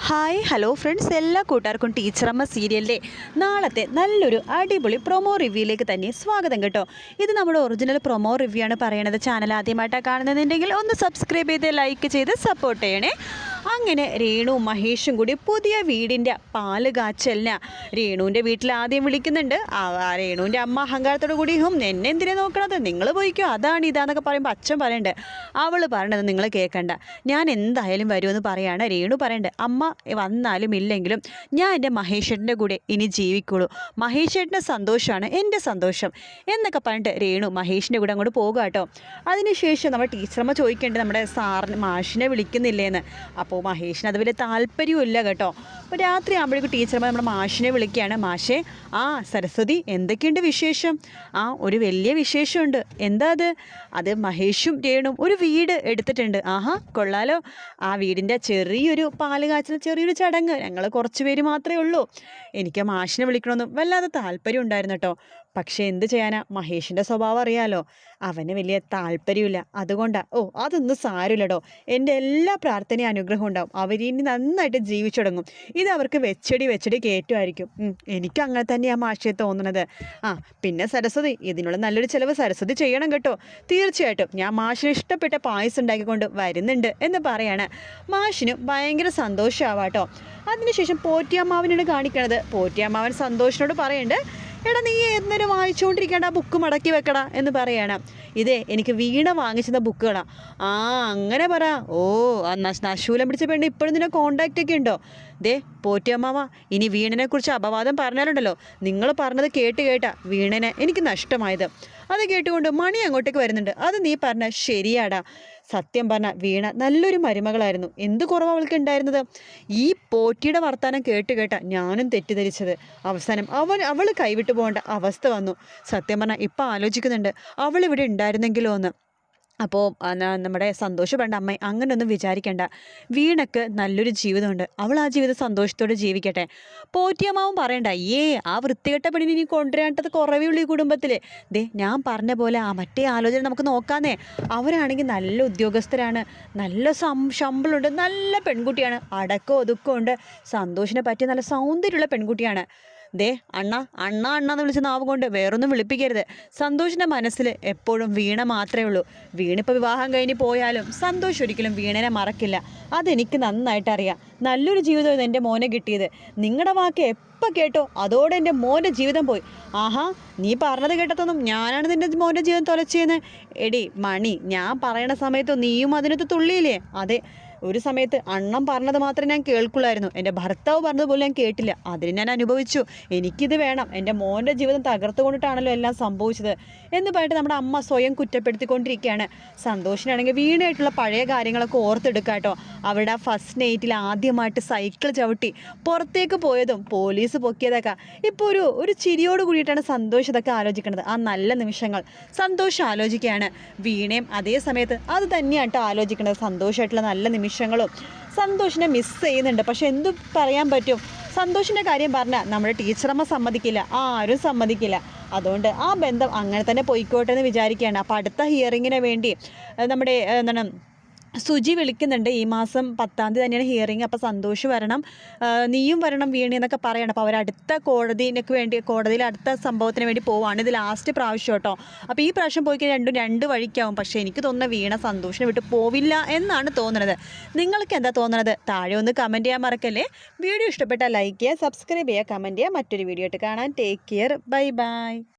Hi hello friends, എല്ലാ കൂട്ടുകാർക്കും ടീച്ചറമ്മ സീരിയലിൻ്റെ നാളത്തെ നല്ലൊരു അടിപൊളി പ്രൊമോ റിവ്യൂയിലേക്ക് തന്നെ സ്വാഗതം കേട്ടോ. ഇത് നമ്മുടെ ഒറിജിനൽ പ്രൊമോ റിവ്യൂ ആണ് പറയണത്. ചാനൽ ആദ്യമായിട്ടാണ് കാണുന്നതെങ്കിൽ ഒന്ന് സബ്സ്ക്രൈബ് ചെയ്ത് ലൈക്ക് ചെയ്ത് സപ്പോർട്ട് ചെയ്യണേ. അങ്ങനെ രേണുവും മഹേഷും കൂടി പുതിയ വീടിൻ്റെ പാല് കാച്ചലിന് രേണുവിൻ്റെ വീട്ടിൽ ആദ്യം വിളിക്കുന്നുണ്ട്. രേണുവിൻ്റെ അമ്മ അഹങ്കാരത്തോടു കൂടി എന്നെ എന്തിനാ നോക്കണത്, നിങ്ങൾ പോയിക്കോ, അതാണ് ഇതാന്നൊക്കെ പറയുമ്പോൾ അച്ഛൻ പറയണ്ട്, അവൾ പറയണത് നിങ്ങൾ കേൾക്കണ്ട, ഞാൻ എന്തായാലും വരുമെന്ന് പറയാണ്. രേണു പറയണ്ട്, അമ്മ വന്നാലും ഇല്ലെങ്കിലും ഞാൻ എൻ്റെ മഹേഷേട്ടൻ്റെ കൂടെ ഇനി ജീവിക്കുള്ളൂ, മഹേഷേട്ടൻ്റെ സന്തോഷമാണ് എൻ്റെ സന്തോഷം എന്നൊക്കെ പറഞ്ഞിട്ട് രേണു മഹേഷിൻ്റെ കൂടെ അങ്ങോട്ട് പോകുക കേട്ടോ. അതിനുശേഷം നമ്മുടെ ടീച്ചറമ്മ ചോദിക്കേണ്ടത് നമ്മുടെ സാറിന് മാഷിനെ വിളിക്കുന്നില്ലേന്ന്. അപ്പോൾ മഹേഷിന് അത് വലിയ താല്പര്യമില്ല കേട്ടോ. അപ്പോൾ രാത്രി ആകുമ്പോഴേക്കും ടീച്ചറമ്മ നമ്മുടെ മാഷിനെ വിളിക്കുകയാണ്. മാഷേ, സരസ്വതി, എന്തൊക്കെയുണ്ട് വിശേഷം? ഒരു വലിയ വിശേഷമുണ്ട്. എന്താ അത് മഹേഷും രേണും ഒരു വീട് എടുത്തിട്ടുണ്ട്. കൊള്ളാലോ. ആ വീടിൻ്റെ ചെറിയൊരു പാല് കാച്ചൽ, ചെറിയൊരു ചടങ്ങ്, ഞങ്ങൾ കുറച്ച് പേര് മാത്രമേ ഉള്ളൂ. എനിക്ക് മാഷിനെ വിളിക്കണമെന്ന് വല്ലാതെ താല്പര്യം ഉണ്ടായിരുന്നു കേട്ടോ. പക്ഷേ എന്ത് ചെയ്യാനാ, മഹേഷിൻ്റെ സ്വഭാവം അറിയാലോ, അവന് വലിയ താല്പര്യമില്ല. അതുകൊണ്ടാണ്. അതൊന്നും സാരമില്ലടോ, എൻ്റെ എല്ലാ പ്രാർത്ഥനയും അനുഗ്രഹം ഉണ്ടാവും, അവരിനി നന്നായിട്ട് ജീവിച്ചു തുടങ്ങും. ഇത് അവർക്ക് വെച്ചടി കയറ്റുമായിരിക്കും. എനിക്ക് അങ്ങനെ തന്നെയാണ് മാഷയെ തോന്നുന്നത്. പിന്നെ സരസ്വതി, ഇതിനുള്ള നല്ലൊരു ചിലവ് സരസ്വതി ചെയ്യണം കേട്ടോ. തീർച്ചയായിട്ടും ഞാൻ മാഷിന് ഇഷ്ടപ്പെട്ട പായസം ഉണ്ടാക്കിക്കൊണ്ട് വരുന്നുണ്ട് എന്ന് പറയാണ്. മാഷിന് ഭയങ്കര സന്തോഷമാവാട്ടോ. അതിനുശേഷം പോറ്റിയമ്മാവനാണ് കാണിക്കണത്. പോറ്റിയമ്മാവൻ സന്തോഷിനോട് പറയുന്നുണ്ട്, എടാ, നീ എന്നേരം വായിച്ചുകൊണ്ടിരിക്കേണ്ട ആ ബുക്ക് മടക്കി വെക്കടാ എന്ന് പറയണം. എനിക്ക് വീണ വാങ്ങിച്ചിരുന്ന ബുക്കുകളാണ്. അങ്ങനെ പറ. നശൂലം പിടിച്ച പെണ്ണ് ഇപ്പോഴും നിന്നെ കോണ്ടാക്റ്റ് ഒക്കെ ഉണ്ടോ? പോറ്റിയമ്മാവ, ഇനി വീണനെക്കുറിച്ച് അപവാദം പറഞ്ഞാലുണ്ടല്ലോ, നിങ്ങൾ പറഞ്ഞത് കേട്ടാ വീണനെ എനിക്ക് നഷ്ടമായത്. അത് കേട്ടുകൊണ്ട് മണി അങ്ങോട്ടേക്ക് വരുന്നുണ്ട്. അത് നീ പറഞ്ഞ ശരിയാടാ. സത്യം പറഞ്ഞ വീണ നല്ലൊരു മരുമകളായിരുന്നു. എന്ത് കുറവ് അവൾക്ക് ഉണ്ടായിരുന്നത്? ഈ പോറ്റിയുടെ വർത്താനം കേട്ടാ ഞാനും തെറ്റിദ്ധരിച്ചത്. അവസാനം അവൾ കൈവിട്ടു പോകേണ്ട അവസ്ഥ വന്നു. സത്യം പറഞ്ഞാൽ ഇപ്പം ആലോചിക്കുന്നുണ്ട്, അവൾ ഇവിടെ ഉണ്ടായിരുന്നെങ്കിലോ എന്ന്. അപ്പോൾ നമ്മുടെ സന്തോഷം വേണ്ട അമ്മ, അങ്ങനെയൊന്നും വിചാരിക്കേണ്ട. വീണക്ക് നല്ലൊരു ജീവിതമുണ്ട്, അവൾ ആ ജീവിതം സന്തോഷത്തോടെ ജീവിക്കട്ടെ. പോറ്റിയമ്മാവും പറയണ്ട, ആ വൃത്തികെട്ട പെണ്ണിനെ ഇനി കൊണ്ടുവരേണ്ടത് കുറവേ ഉള്ളൂ ഈ കുടുംബത്തിൽ. ഞാൻ പറഞ്ഞ പോലെ മറ്റേ ആലോചന നമുക്ക് നോക്കാന്നേ. അവരാണെങ്കിൽ നല്ല ഉദ്യോഗസ്ഥരാണ്, നല്ല ശമ്പളമുണ്ട്, നല്ല പെൺകുട്ടിയാണ്, അടക്കവും ഒതുക്കവും ഉണ്ട്, സന്തോഷിനെ പറ്റിയ നല്ല സൗന്ദര്യമുള്ള പെൺകുട്ടിയാണ്. അണ്ണ എന്ന് വിളിച്ച നാവ് കൊണ്ട് വേറൊന്നും വിളിപ്പിക്കരുത്. സന്തോഷിൻ്റെ മനസ്സിൽ എപ്പോഴും വീണ മാത്രമേ ഉള്ളൂ. വീണിപ്പോൾ വിവാഹം കഴിഞ്ഞ് പോയാലും സന്തോഷം ഒരിക്കലും വീണനെ മറക്കില്ല. അതെനിക്ക് നന്നായിട്ട് അറിയാം. നല്ലൊരു ജീവിതം എൻ്റെ മോനെ കിട്ടിയത്. നിങ്ങളുടെ വാക്ക് എപ്പോൾ കേട്ടോ അതോടെ എൻ്റെ മോൻ്റെ ജീവിതം പോയി. നീ പറഞ്ഞത് കേട്ടതൊന്നും ഞാനാണ് നിൻ്റെ മോൻ്റെ ജീവിതം തൊലച്ചേന്ന്. എടി മണി, ഞാൻ പറയണ സമയത്ത് നീയും അതിനകത്ത് തുള്ളിയില്ലേ? അതെ, ഒരു സമയത്ത് അണ്ണം പറഞ്ഞത് മാത്രമേ ഞാൻ കേൾക്കുള്ളായിരുന്നു, എൻ്റെ ഭർത്താവ് പറഞ്ഞതുപോലെ ഞാൻ കേട്ടില്ല. അതിന് ഞാൻ അനുഭവിച്ചു. എനിക്കിത് വേണം. എൻ്റെ മോൻ്റെ ജീവിതം തകർത്തുകൊണ്ടിട്ടാണല്ലോ എല്ലാം സംഭവിച്ചത് എന്ന് പറഞ്ഞിട്ട് നമ്മുടെ അമ്മ സ്വയം കുറ്റപ്പെടുത്തിക്കൊണ്ടിരിക്കുകയാണ്. സന്തോഷിനാണെങ്കിൽ വീണായിട്ടുള്ള പഴയ കാര്യങ്ങളൊക്കെ ഓർത്തെടുക്കുക കേട്ടോ. അവരുടെ ആ ഫസ്റ്റ് നൈറ്റിൽ ആദ്യമായിട്ട് സൈക്കിൾ ചവിട്ടി പുറത്തേക്ക് പോയതും പോലീസ് പൊക്കിയതൊക്കെ ഇപ്പോൾ ഒരു ചിരിയോട് കൂടിയിട്ടാണ് സന്തോഷം ഇതൊക്കെ ആലോചിക്കുന്നത്. ആ നല്ല നിമിഷങ്ങൾ സന്തോഷം ആലോചിക്കുകയാണ്. വീണയും അതേ സമയത്ത് അത് തന്നെയാണ് ആലോചിക്കുന്നത്, സന്തോഷമായിട്ടുള്ള നല്ല നിമിഷങ്ങളും. സന്തോഷിനെ മിസ് ചെയ്യുന്നുണ്ട്. പക്ഷെ എന്തു പറയാൻ പറ്റും, സന്തോഷിൻ്റെ കാര്യം പറഞ്ഞാൽ നമ്മുടെ ടീച്ചറമ്മ സമ്മതിക്കില്ല, ആരും സമ്മതിക്കില്ല. അതുകൊണ്ട് ആ ബന്ധം അങ്ങനെ തന്നെ പോയിക്കോട്ടെ എന്ന് വിചാരിക്കുകയാണ്. അപ്പോൾ അടുത്ത ഹിയറിങ്ങിന് വേണ്ടി നമ്മുടെ സുജി വിളിക്കുന്നുണ്ട്. ഈ മാസം 10-ാം തീയതി തന്നെയാണ് ഹിയറിങ്. അപ്പോൾ സന്തോഷ് വരണം, നീയും വരണം വീണി എന്നൊക്കെ പറയണം. അപ്പോൾ അവരടുത്ത കോടതിയിൽ അടുത്ത സംഭവത്തിന് വേണ്ടി പോവുകയാണ്. ഇത് ലാസ്റ്റ് പ്രാവശ്യം കേട്ടോ. അപ്പോൾ ഈ പ്രാവശ്യം പോയി രണ്ട് വഴിക്കാവും. പക്ഷേ എനിക്ക് തോന്നുന്ന വീണ സന്തോഷിനെ വിട്ട് പോവില്ല എന്നാണ് തോന്നുന്നത്. നിങ്ങൾക്ക് എന്താ തോന്നുന്നത്? താഴെ ഒന്ന് കമൻറ്റ് ചെയ്യാൻ മറക്കല്ലേ. വീഡിയോ ഇഷ്ടപ്പെട്ടാൽ ലൈക്ക് ചെയ്യുക, സബ്സ്ക്രൈബ് ചെയ്യുക, കമൻറ്റ് ചെയ്യുക. മറ്റൊരു വീഡിയോ ആയിട്ട് കാണാൻ. Take care, by.